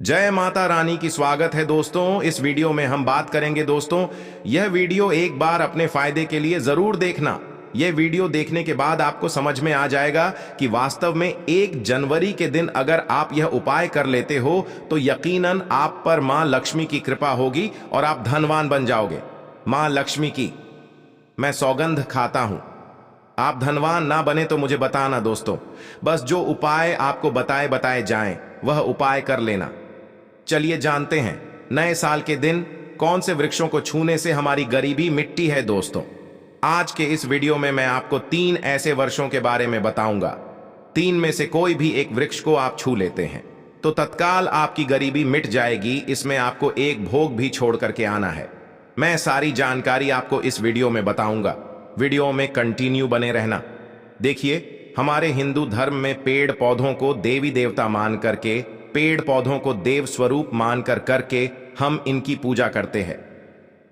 जय माता रानी की स्वागत है दोस्तों। इस वीडियो में हम बात करेंगे दोस्तों, यह वीडियो एक बार अपने फायदे के लिए जरूर देखना। यह वीडियो देखने के बाद आपको समझ में आ जाएगा कि वास्तव में 1 जनवरी के दिन अगर आप यह उपाय कर लेते हो तो यकीनन आप पर मां लक्ष्मी की कृपा होगी और आप धनवान बन जाओगे। मां लक्ष्मी की मैं सौगंध खाता हूं। आप धनवान ना बने तो मुझे बताना दोस्तों। बस जो उपाय आपको बताए जाएं वह उपाय कर लेना। चलिए जानते हैं नए साल के दिन कौन से वृक्षों को छूने से हमारी गरीबी मिटती है दोस्तों। आज के इस वीडियो में मैं आपको 3 ऐसे वर्षों के बारे में बताऊंगा। 3 में से कोई भी एक वृक्ष को आप छू लेते हैं तो तत्काल आपकी गरीबी मिट जाएगी। इसमें आपको एक भोग भी छोड़ करके आना है। मैं सारी जानकारी आपको इस वीडियो में बताऊंगा। वीडियो में कंटिन्यू बने रहना। देखिए, हमारे हिंदू धर्म में पेड़ पौधों को देवी देवता मान करके, पेड़ पौधों को देव स्वरूप मानकर करके हम इनकी पूजा करते हैं।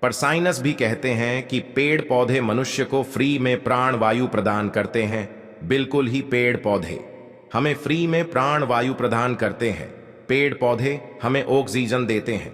पर साइंस भी कहते हैं कि पेड़ पौधे मनुष्य को फ्री में प्राण वायु प्रदान करते हैं। बिल्कुल ही पेड़ पौधे हमें फ्री में प्राण वायु प्रदान करते हैं। पेड़ पौधे हमें ऑक्सीजन देते हैं।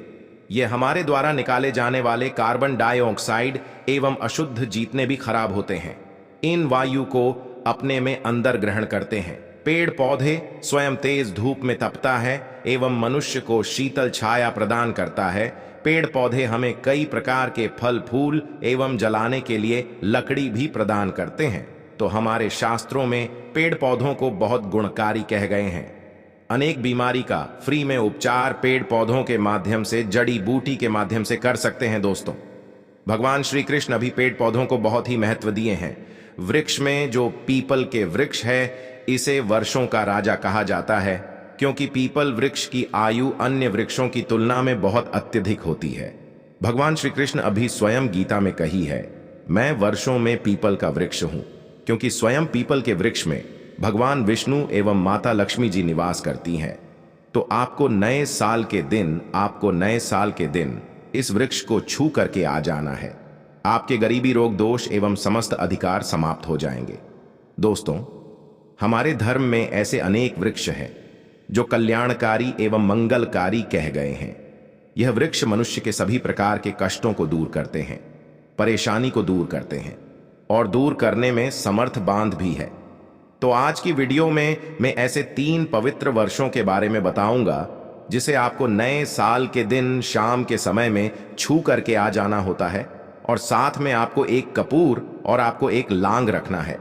ये हमारे द्वारा निकाले जाने वाले कार्बन डाइऑक्साइड एवं अशुद्ध जितने भी खराब होते हैं, इन वायु को अपने में अंदर ग्रहण करते हैं। पेड़ पौधे स्वयं तेज धूप में तपता है एवं मनुष्य को शीतल छाया प्रदान करता है। पेड़ पौधे हमें कई प्रकार के फल फूल एवं जलाने के लिए लकड़ी भी प्रदान करते हैं। तो हमारे शास्त्रों में पेड़ पौधों को बहुत गुणकारी कह गए हैं। अनेक बीमारी का फ्री में उपचार पेड़ पौधों के माध्यम से, जड़ी बूटी के माध्यम से कर सकते हैं दोस्तों। भगवान श्री कृष्ण अभी पेड़ पौधों को बहुत ही महत्व दिए हैं। वृक्ष में जो पीपल के वृक्ष है, इसे वर्षों का राजा कहा जाता है, क्योंकि पीपल वृक्ष की आयु अन्य वृक्षों की तुलना में बहुत अत्यधिक होती है। भगवान श्री कृष्ण अभी स्वयं गीता में कही है, मैं वर्षों में पीपल का वृक्ष हूं, क्योंकि स्वयं पीपल के वृक्ष में भगवान विष्णु एवं माता लक्ष्मी जी निवास करती हैं। तो आपको नए साल के दिन इस वृक्ष को छू करके आ जाना है। आपके गरीबी रोग दोष एवं समस्त अधिकार समाप्त हो जाएंगे। दोस्तों, हमारे धर्म में ऐसे अनेक वृक्ष हैं जो कल्याणकारी एवं मंगलकारी कह गए हैं। यह वृक्ष मनुष्य के सभी प्रकार के कष्टों को दूर करते हैं, परेशानी को दूर करते हैं और दूर करने में समर्थ बांध भी है। तो आज की वीडियो में मैं ऐसे 3 पवित्र वर्षों के बारे में बताऊंगा जिसे आपको नए साल के दिन शाम के समय में छू करके आ जाना होता है, और साथ में आपको एक कपूर और आपको एक लांग रखना है।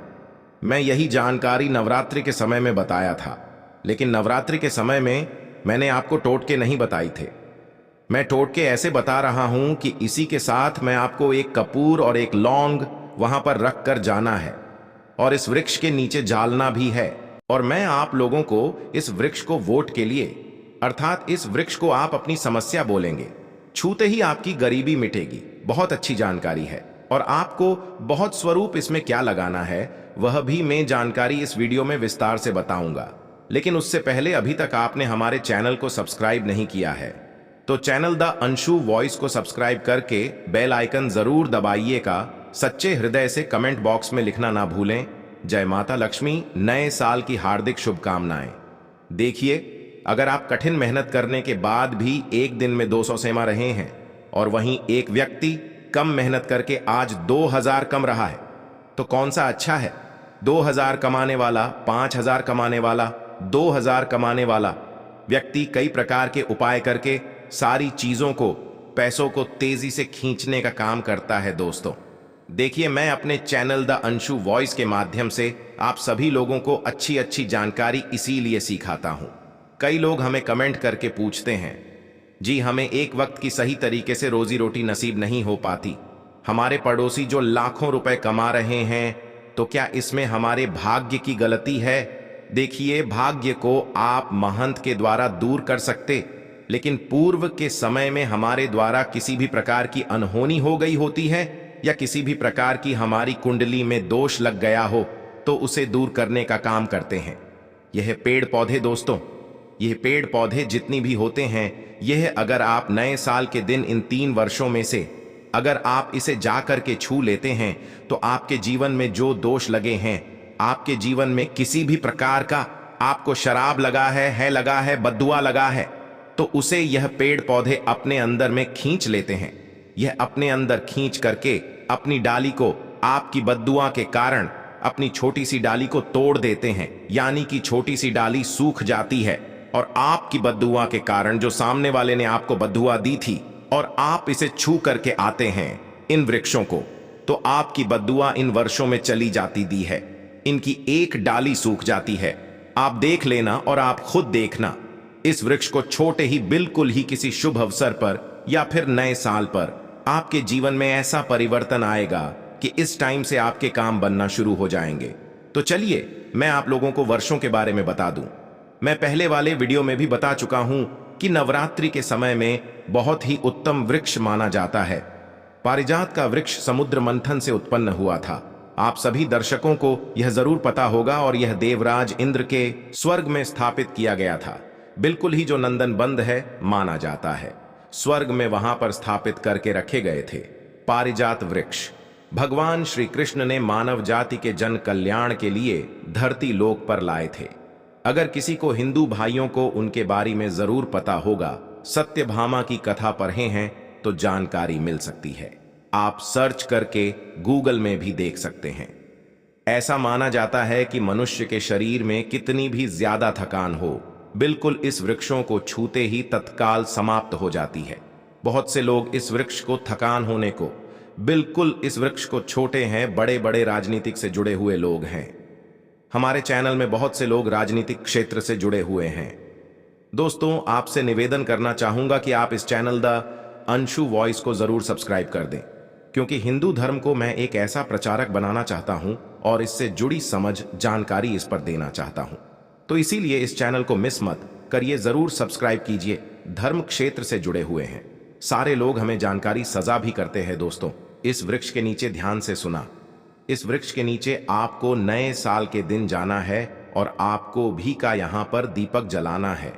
मैं यही जानकारी नवरात्रि के समय में बताया था, लेकिन नवरात्रि के समय में मैंने आपको टोटके नहीं बताए थे। मैं टोटके ऐसे बता रहा हूं कि इसी के साथ मैं आपको एक कपूर और एक लौंग वहां पर रख कर जाना है और इस वृक्ष के नीचे जालना भी है। और मैं आप लोगों को इस वृक्ष को वोट के लिए, अर्थात इस वृक्ष को आप अपनी समस्या बोलेंगे, छूते ही आपकी गरीबी मिटेगी। बहुत अच्छी जानकारी है। और आपको बहुत स्वरूप इसमें क्या लगाना है वह भी मैं जानकारी इस वीडियो में विस्तार से बताऊंगा। लेकिन उससे पहले अभी तक आपने हमारे चैनल को सब्सक्राइब नहीं किया है तो चैनल द अंशु वॉइस को सब्सक्राइब करके बेल आइकन जरूर दबाइएगा। सच्चे हृदय से कमेंट बॉक्स में लिखना ना भूलें, जय माता लक्ष्मी, नए साल की हार्दिक शुभकामनाएं। देखिए, अगर आप कठिन मेहनत करने के बाद भी एक दिन में 200 सेमा रहे हैं और वहीं एक व्यक्ति कम मेहनत करके आज 2000 कम रहा है, तो कौन सा अच्छा है? 2000 कमाने वाला, 5000 कमाने वाला, 2000 कमाने वाला व्यक्ति कई प्रकार के उपाय करके सारी चीजों को, पैसों को तेजी से खींचने का काम करता है। दोस्तों देखिए, मैं अपने चैनल द अंशु वॉइस के माध्यम से आप सभी लोगों को अच्छी अच्छी जानकारी इसीलिए सिखाता हूं। कई लोग हमें कमेंट करके पूछते हैं, जी हमें एक वक्त की सही तरीके से रोजी रोटी नसीब नहीं हो पाती। हमारे पड़ोसी जो लाखों रुपए कमा रहे हैं, तो क्या इसमें हमारे भाग्य की गलती है? देखिए, भाग्य को आप महंत के द्वारा दूर कर सकते, लेकिन पूर्व के समय में हमारे द्वारा किसी भी प्रकार की अनहोनी हो गई होती है या किसी भी प्रकार की हमारी कुंडली में दोष लग गया हो, तो उसे दूर करने का काम करते हैं यह पेड़ पौधे। दोस्तों, यह पेड़ पौधे जितनी भी होते हैं, यह अगर आप नए साल के दिन इन 3 वर्षों में से अगर आप इसे जाकर के छू लेते हैं तो आपके जीवन में जो दोष लगे हैं, आपके जीवन में किसी भी प्रकार का आपको शराब लगा है, बद्दुआ लगा है, तो उसे यह पेड़ पौधे अपने अंदर में खींच लेते हैं। यह अपने अंदर खींच करके अपनी डाली को आपकी बद्दुआ के कारण अपनी छोटी सी डाली को तोड़ देते हैं, यानी कि छोटी सी डाली सूख जाती है और आपकी बद्दुआ के कारण जो सामने वाले ने आपको बद्दुआ दी थी और आप इसे छू करके आते हैं इन वृक्षों को, तो आपकी बद्दुआ इन वर्षों में चली जाती दी है। इनकी एक डाली सूख जाती है। आप देख लेना और आप खुद देखना, इस वृक्ष को छोटे ही बिल्कुल ही किसी शुभ अवसर पर या फिर नए साल पर आपके जीवन में ऐसा परिवर्तन आएगा कि इस टाइम से आपके काम बनना शुरू हो जाएंगे। तो चलिए मैं आप लोगों को वर्षों के बारे में बता दूं। मैं पहले वाले वीडियो में भी बता चुका हूं कि नवरात्रि के समय में बहुत ही उत्तम वृक्ष माना जाता है। पारिजात का वृक्ष समुद्र मंथन से उत्पन्न हुआ था। आप सभी दर्शकों को यह जरूर पता होगा और यह देवराज इंद्र के स्वर्ग में स्थापित किया गया था, बिल्कुल ही जो नंदन बंद है माना जाता है। स्वर्ग में वहां पर स्थापित करके रखे गए थे। पारिजात वृक्ष भगवान श्री कृष्ण ने मानव जाति के जन कल्याण के लिए धरती लोक पर लाए थे। अगर किसी को हिंदू भाइयों को उनके बारे में जरूर पता होगा, सत्यभामा की कथा पढ़े हैं तो जानकारी मिल सकती है। आप सर्च करके गूगल में भी देख सकते हैं। ऐसा माना जाता है कि मनुष्य के शरीर में कितनी भी ज्यादा थकान हो, बिल्कुल इस वृक्षों को छूते ही तत्काल समाप्त हो जाती है। बहुत से लोग इस वृक्ष को थकान होने को बिल्कुल इस वृक्ष को छोटे हैं, बड़े बड़े राजनीतिक से जुड़े हुए लोग हैं। हमारे चैनल में बहुत से लोग राजनीतिक क्षेत्र से जुड़े हुए हैं। दोस्तों, आपसे निवेदन करना चाहूंगा कि आप इस चैनल द अंशु वॉइस को जरूर सब्सक्राइब कर दें, क्योंकि हिंदू धर्म को मैं एक ऐसा प्रचारक बनाना चाहता हूं और इससे जुड़ी समझ जानकारी इस पर देना चाहता हूं। तो इसीलिए इस चैनल को मिस मत करिए, जरूर सब्सक्राइब कीजिए। धर्म क्षेत्र से जुड़े हुए हैं सारे लोग हमें जानकारी सजा भी करते हैं। दोस्तों, इस वृक्ष के नीचे ध्यान से सुना, इस वृक्ष के नीचे आपको नए साल के दिन जाना है और आपको घी का यहां पर दीपक जलाना है।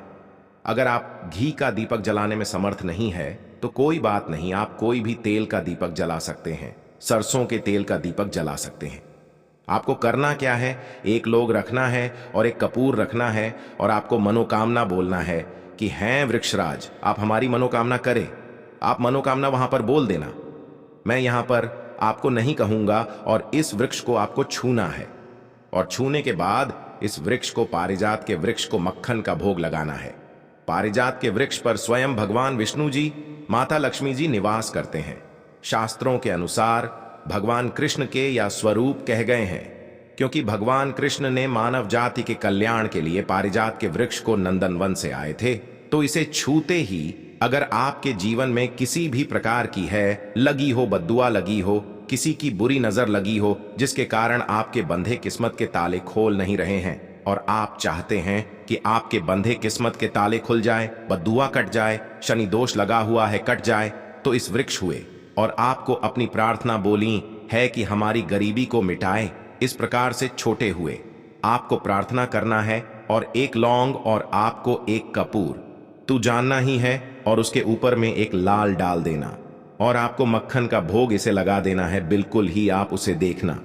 अगर आप घी का दीपक जलाने में समर्थ नहीं है तो कोई बात नहीं, आप कोई भी तेल का दीपक जला सकते हैं, सरसों के तेल का दीपक जला सकते हैं। आपको करना क्या है, एक लोग रखना है और एक कपूर रखना है और आपको मनोकामना बोलना है कि हैं वृक्षराज, आप हमारी मनोकामना करें। आप मनोकामना वहां पर बोल देना, मैं यहां पर आपको नहीं कहूंगा, और इस वृक्ष को आपको छूना है। और छूने के बाद इस वृक्ष को, पारिजात के वृक्ष को मक्खन का भोग लगाना है। पारिजात के वृक्ष पर स्वयं भगवान विष्णु जी, माता लक्ष्मी जी निवास करते हैं। शास्त्रों के अनुसार भगवान कृष्ण के या स्वरूप कह गए हैं, क्योंकि भगवान कृष्ण ने मानव जाति के कल्याण के लिए पारिजात के वृक्ष को नंदनवन से आए थे। तो इसे छूते ही अगर आपके जीवन में किसी भी प्रकार की है लगी हो, बद्दुआ लगी हो, किसी की बुरी नजर लगी हो, जिसके कारण आपके बंधे किस्मत के ताले खोल नहीं रहे हैं और आप चाहते हैं कि आपके बंधे किस्मत के ताले खुल जाए, बद्दुआ कट जाए, शनि दोष लगा हुआ है कट जाए, तो इस वृक्ष हुए और आपको अपनी प्रार्थना बोली है कि हमारी गरीबी को मिटाए। इस प्रकार से छोटे हुए आपको प्रार्थना करना है और एक लौंग और आपको एक कपूर तू जानना ही है और उसके ऊपर में एक लाल डाल देना और आपको मक्खन का भोग इसे लगा देना है। बिल्कुल ही आप उसे देखना,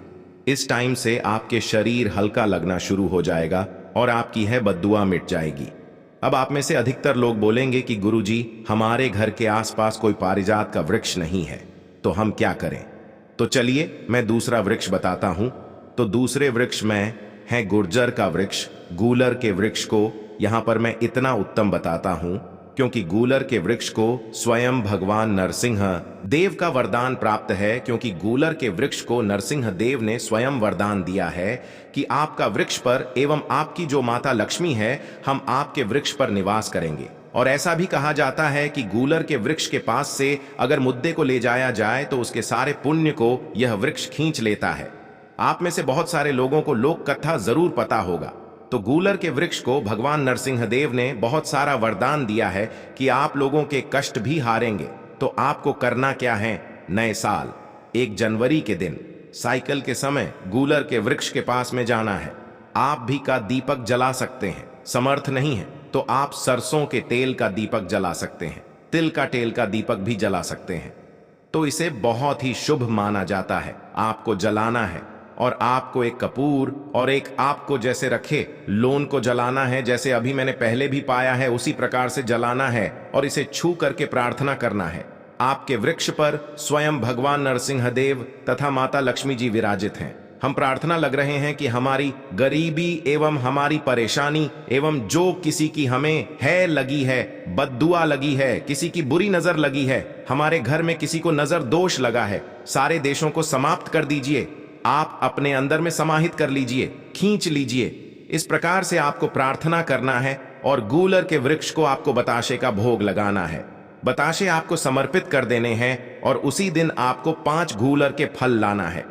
इस टाइम से आपके शरीर हल्का लगना शुरू हो जाएगा और आपकी है बद्दुआ मिट जाएगी। अब आप में से अधिकतर लोग बोलेंगे कि गुरुजी, हमारे घर के आसपास कोई पारिजात का वृक्ष नहीं है, तो हम क्या करें? तो चलिए मैं दूसरा वृक्ष बताता हूं। तो दूसरे वृक्ष में है गुर्जर का वृक्ष। गूलर के वृक्ष को यहां पर मैं इतना उत्तम बताता हूं क्योंकि गूलर के वृक्ष को स्वयं भगवान नरसिंह देव का वरदान प्राप्त है, क्योंकि गूलर के वृक्ष को नरसिंह देव ने स्वयं वरदान दिया है कि आपका वृक्ष पर एवं आपकी जो माता लक्ष्मी है, हम आपके वृक्ष पर निवास करेंगे। और ऐसा भी कहा जाता है कि गूलर के वृक्ष के पास से अगर मुद्दे को ले जाया जाए तो उसके सारे पुण्य को यह वृक्ष खींच लेता है। आप में से बहुत सारे लोगों को लोक कथा जरूर पता होगा। तो गूलर के वृक्ष को भगवान नरसिंह देव ने बहुत सारा वरदान दिया है कि आप लोगों के कष्ट भी हारेंगे। तो आपको करना क्या है, नए साल 1 जनवरी के दिन साइकिल के समय गूलर के वृक्ष के पास में जाना है। आप भी का दीपक जला सकते हैं, समर्थ नहीं है तो आप सरसों के तेल का दीपक जला सकते हैं, तिल का तेल का दीपक भी जला सकते हैं। तो इसे बहुत ही शुभ माना जाता है, आपको जलाना है। और आपको एक कपूर और एक आपको जैसे रखे लोन को जलाना है, जैसे अभी मैंने पहले भी पाया है उसी प्रकार से जलाना है और इसे छू करके प्रार्थना करना है। आपके वृक्ष पर स्वयं भगवान नरसिंहदेव तथा माता लक्ष्मी जी विराजित हैं। हम प्रार्थना लग रहे हैं कि हमारी गरीबी एवं हमारी परेशानी एवं जो किसी की हमें है लगी है, बद्दुआ लगी है, किसी की बुरी नजर लगी है, हमारे घर में किसी को नजर दोष लगा है, सारे देशों को समाप्त कर दीजिए, आप अपने अंदर में समाहित कर लीजिए, खींच लीजिए। इस प्रकार से आपको प्रार्थना करना है और गूलर के वृक्ष को आपको बताशे का भोग लगाना है। बताशे आपको समर्पित कर देने हैं और उसी दिन आपको 5 गूलर के फल लाना है।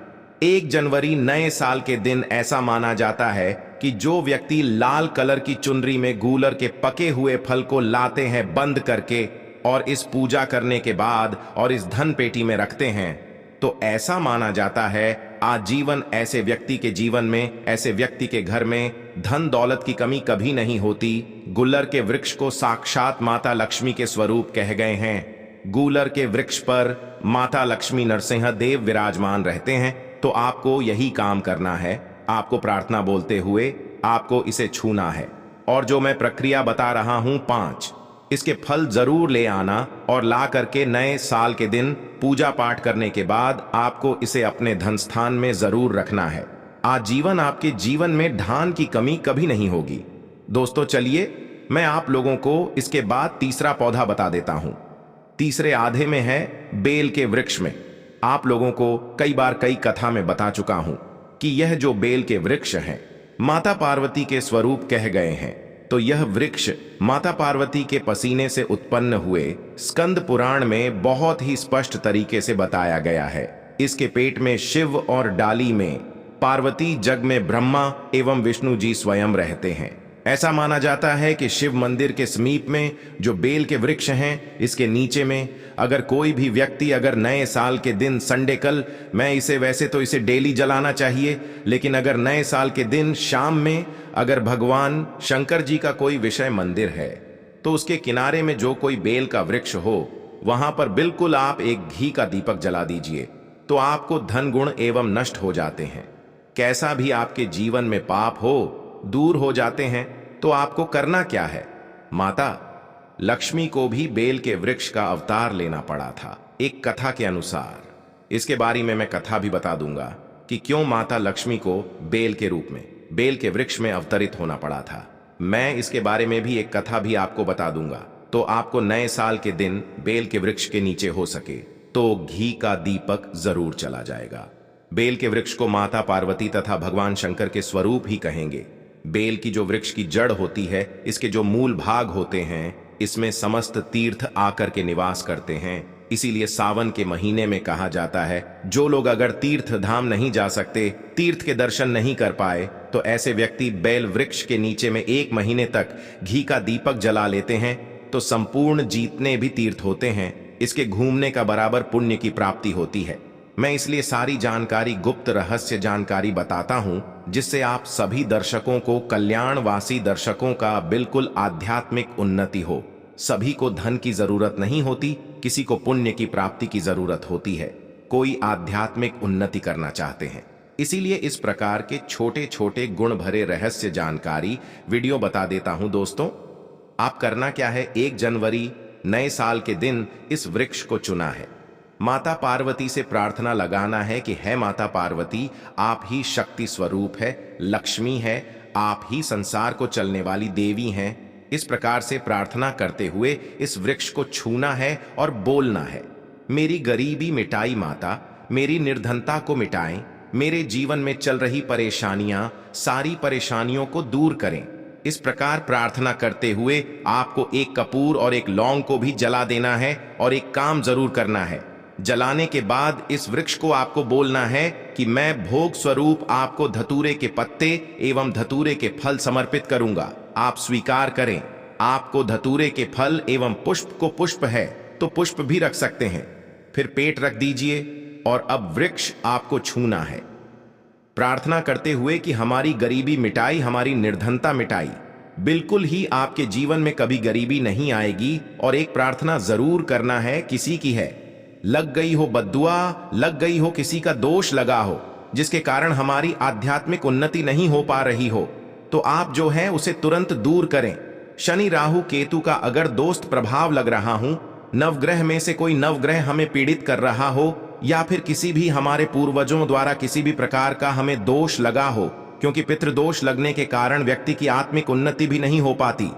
1 जनवरी नए साल के दिन ऐसा माना जाता है कि जो व्यक्ति लाल कलर की चुनरी में गूलर के पके हुए फल को लाते हैं बंद करके और इस पूजा करने के बाद और इस धन पेटी में रखते हैं, तो ऐसा माना जाता है आजीवन ऐसे व्यक्ति के जीवन में, ऐसे व्यक्ति के घर में धन दौलत की कमी कभी नहीं होती। गूलर के वृक्ष को साक्षात माता लक्ष्मी के स्वरूप कह गए हैं। गूलर के वृक्ष पर माता लक्ष्मी नरसिंहदेव विराजमान रहते हैं। तो आपको यही काम करना है, आपको प्रार्थना बोलते हुए आपको इसे छूना है और जो मैं प्रक्रिया बता रहा हूं 5, इसके फल जरूर ले आना और ला करके नए साल के दिन पूजा पाठ करने के बाद आपको इसे अपने धन स्थान में जरूर रखना है। आजीवन आपके जीवन में धन की कमी कभी नहीं होगी। दोस्तों चलिए मैं आप लोगों को इसके बाद तीसरा पौधा बता देता हूं। तीसरे आधे में है बेल के वृक्ष में। आप लोगों को कई बार कई कथा में बता चुका हूं कि यह जो बेल के वृक्ष हैं माता पार्वती के स्वरूप कह गए हैं। तो यह वृक्ष माता पार्वती के पसीने से उत्पन्न हुए स्कंद पुराण में बहुत ही स्पष्ट तरीके से बताया गया है। इसके पेट में शिव और डाली में पार्वती, जग में ब्रह्मा एवं विष्णु जी स्वयं रहते हैं। ऐसा माना जाता है कि शिव मंदिर के समीप में जो बेल के वृक्ष हैं, इसके नीचे में अगर कोई भी व्यक्ति अगर नए साल के दिन संडे कल, मैं इसे वैसे तो इसे डेली जलाना चाहिए, लेकिन अगर नए साल के दिन शाम में अगर भगवान शंकर जी का कोई विषय मंदिर है तो उसके किनारे में जो कोई बेल का वृक्ष हो वहां पर बिल्कुल आप एक घी का दीपक जला दीजिए, तो आपको धन गुण एवं नष्ट हो जाते हैं। कैसा भी आपके जीवन में पाप हो दूर हो जाते हैं। तो आपको करना क्या है, माता लक्ष्मी को भी बेल के वृक्ष का अवतार लेना पड़ा था एक कथा के अनुसार। इसके बारे में मैं कथा भी बता दूंगा कि क्यों माता लक्ष्मी को बेल के रूप में, बेल के वृक्ष में अवतरित होना पड़ा था। मैं इसके बारे में भी एक कथा भी आपको बता दूंगा। तो आपको नए साल के दिन बेल के वृक्ष के नीचे हो सके तो घी का दीपक जरूर चला जाएगा। बेल के वृक्ष को माता पार्वती तथा भगवान शंकर के स्वरूप ही कहेंगे। बेल की जो वृक्ष की जड़ होती है, इसके जो मूल भाग होते हैं, इसमें समस्त तीर्थ आकर के निवास करते हैं। इसीलिए सावन के महीने में कहा जाता है जो लोग अगर तीर्थ धाम नहीं जा सकते, तीर्थ के दर्शन नहीं कर पाए, तो ऐसे व्यक्ति बेल वृक्ष के नीचे में 1 महीने तक घी का दीपक जला लेते हैं तो संपूर्ण जितने भी तीर्थ होते हैं इसके घूमने का बराबर पुण्य की प्राप्ति होती है। मैं इसलिए सारी जानकारी, गुप्त रहस्य जानकारी बताता हूं जिससे आप सभी दर्शकों को, कल्याणवासी दर्शकों का बिल्कुल आध्यात्मिक उन्नति हो। सभी को धन की जरूरत नहीं होती, किसी को पुण्य की प्राप्ति की जरूरत होती है। कोई आध्यात्मिक उन्नति करना चाहते हैं, इसीलिए इस प्रकार के छोटे छोटे गुण भरे रहस्य जानकारी वीडियो बता देता हूं। दोस्तों आप करना क्या है, 1 जनवरी नए साल के दिन इस वृक्ष को चुना है। माता पार्वती से प्रार्थना लगाना है कि है माता पार्वती, आप ही शक्ति स्वरूप है, लक्ष्मी है, आप ही संसार को चलने वाली देवी हैं। इस प्रकार से प्रार्थना करते हुए इस वृक्ष को छूना है और बोलना है, मेरी गरीबी मिटाई माता, मेरी निर्धनता को मिटाएं, मेरे जीवन में चल रही परेशानियां, सारी परेशानियों को दूर करें। इस प्रकार प्रार्थना करते हुए आपको एक कपूर और एक लौंग को भी जला देना है और एक काम जरूर करना है। जलाने के बाद इस वृक्ष को आपको बोलना है कि मैं भोग स्वरूप आपको धतूरे के पत्ते एवं धतूरे के फल समर्पित करूंगा, आप स्वीकार करें। आपको धतूरे के फल एवं पुष्प को, पुष्प है तो पुष्प भी रख सकते हैं, फिर पेट रख दीजिए और अब वृक्ष आपको छूना है, प्रार्थना करते हुए कि हमारी गरीबी मिटाई, हमारी निर्धनता मिटाई। बिल्कुल ही आपके जीवन में कभी गरीबी नहीं आएगी। और एक प्रार्थना जरूर करना है, किसी की है लग गई हो बद्दुआ, लग गई हो, किसी का दोष लगा हो, जिसके कारण हमारी आध्यात्मिक उन्नति नहीं हो पा रही हो, तो आप जो है उसे तुरंत दूर करें। शनि राहु केतु का अगर दोस्त प्रभाव लग रहा हूं, नवग्रह में से कोई नवग्रह हमें पीड़ित कर रहा हो, या फिर किसी भी हमारे पूर्वजों द्वारा किसी भी प्रकार का हमें दोष लगा हो, क्योंकि पितृदोष लगने के कारण व्यक्ति की आत्मिक उन्नति भी नहीं हो पाती,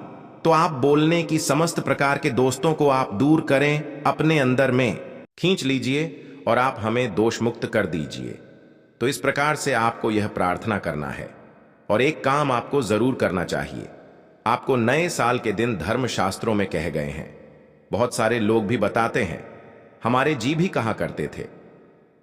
तो आप बोलने की समस्त प्रकार के दोस्तों को आप दूर करें, अपने अंदर में खींच लीजिए और आप हमें दोष मुक्त कर दीजिए। तो इस प्रकार से आपको यह प्रार्थना करना है। और एक काम आपको जरूर करना चाहिए। आपको नए साल के दिन धर्म शास्त्रों में कहे गए हैं, बहुत सारे लोग भी बताते हैं, हमारे जी भी कहा करते थे,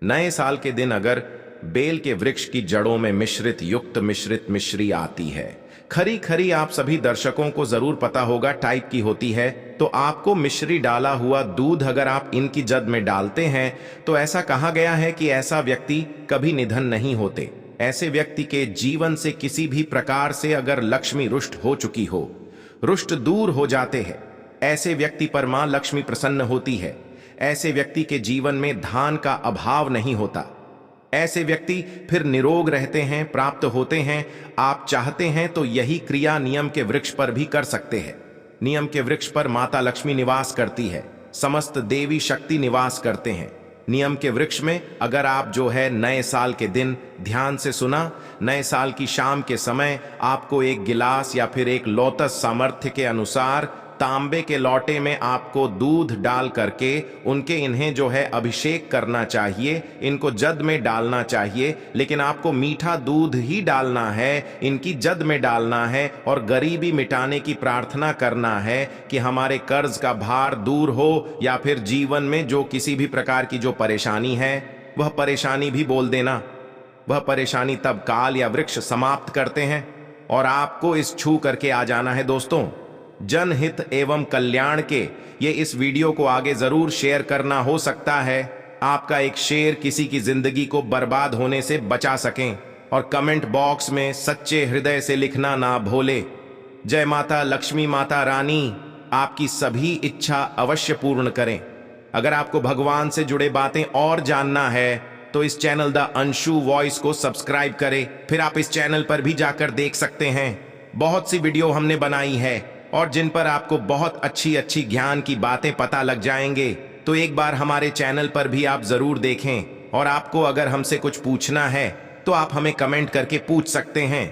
नए साल के दिन अगर बेल के वृक्ष की जड़ों में मिश्रित युक्त मिश्रित मिश्री आती है, खरी खरी आप सभी दर्शकों को जरूर पता होगा टाइप की होती है, तो आपको मिश्री डाला हुआ दूध अगर आप इनकी जद में डालते हैं तो ऐसा कहा गया है कि ऐसा व्यक्ति कभी निधन नहीं होते। ऐसे व्यक्ति के जीवन से किसी भी प्रकार से अगर लक्ष्मी रुष्ट हो चुकी हो, रुष्ट दूर हो जाते हैं। ऐसे व्यक्ति पर मां लक्ष्मी प्रसन्न होती है। ऐसे व्यक्ति के जीवन में धान का अभाव नहीं होता। ऐसे व्यक्ति फिर निरोग रहते हैं, प्राप्त होते हैं। आप चाहते हैं तो यही क्रिया नियम के वृक्ष पर भी कर सकते हैं। नियम के वृक्ष पर माता लक्ष्मी निवास करती है, समस्त देवी शक्ति निवास करते हैं। नियम के वृक्ष में अगर आप जो है नए साल के दिन ध्यान से सुना, नए साल की शाम के समय आपको एक गिलास या फिर एक लोटस सामर्थ्य के अनुसार तांबे के लोटे में आपको दूध डाल करके उनके इन्हें जो है अभिषेक करना चाहिए, इनको जद में डालना चाहिए। लेकिन आपको मीठा दूध ही डालना है, इनकी जद में डालना है और गरीबी मिटाने की प्रार्थना करना है कि हमारे कर्ज का भार दूर हो, या फिर जीवन में जो किसी भी प्रकार की जो परेशानी है वह परेशानी भी बोल देना। वह परेशानी तब काल या वृक्ष समाप्त करते हैं और आपको इस छू करके आ जाना है। दोस्तों, जनहित एवं कल्याण के ये इस वीडियो को आगे जरूर शेयर करना। हो सकता है आपका एक शेयर किसी की जिंदगी को बर्बाद होने से बचा सकें। और कमेंट बॉक्स में सच्चे हृदय से लिखना ना भूले। जय माता लक्ष्मी माता रानी आपकी सभी इच्छा अवश्य पूर्ण करें। अगर आपको भगवान से जुड़े बातें और जानना है तो इस चैनल द अंशु वॉइस को सब्सक्राइब करें। फिर आप इस चैनल पर भी जाकर देख सकते हैं, बहुत सी वीडियो हमने बनाई है और जिन पर आपको बहुत अच्छी अच्छी ज्ञान की बातें पता लग जाएंगे। तो एक बार हमारे चैनल पर भी आप जरूर देखें। और आपको अगर हमसे कुछ पूछना है तो आप हमें कमेंट करके पूछ सकते हैं।